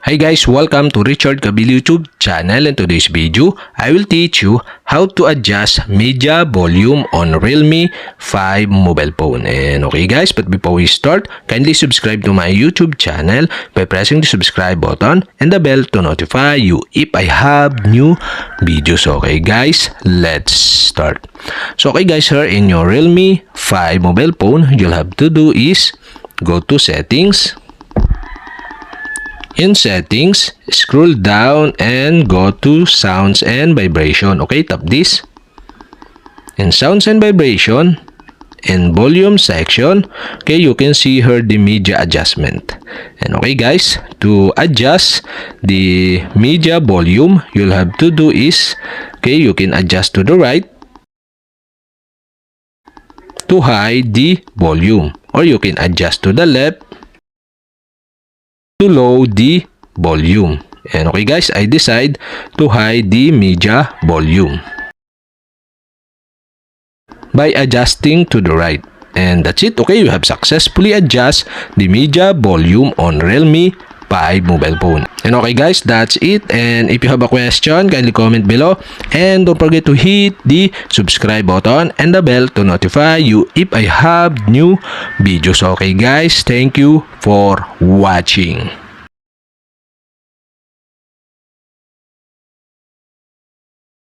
Hi guys, welcome to Richard Cabile YouTube channel. In today's video, I will teach you how to adjust media volume on Realme 5 mobile phone. And okay guys, but before we start, kindly subscribe to my YouTube channel by pressing the subscribe button and the bell to notify you if I have new videos. Okay guys, let's start. So okay guys, here in your Realme 5 mobile phone, you'll have to do is go to settings. In settings, scroll down and go to sounds and vibration. Okay, tap this. In sounds and vibration, in volume section, okay, you can see here the media adjustment. And okay guys, to adjust the media volume, you'll have to do is, okay, you can adjust to the right to hide the volume, or you can adjust to the left to lower the volume. And okay guys, I decide to hide the media volume by adjusting to the right. And that's it. Okay, you have successfully adjust the media volume on Realme 5 mobile phone. And okay guys, that's it. And if you have a question, kindly comment below. And don't forget to hit the subscribe button and the bell to notify you if I have new videos. Okay guys, thank you for watching.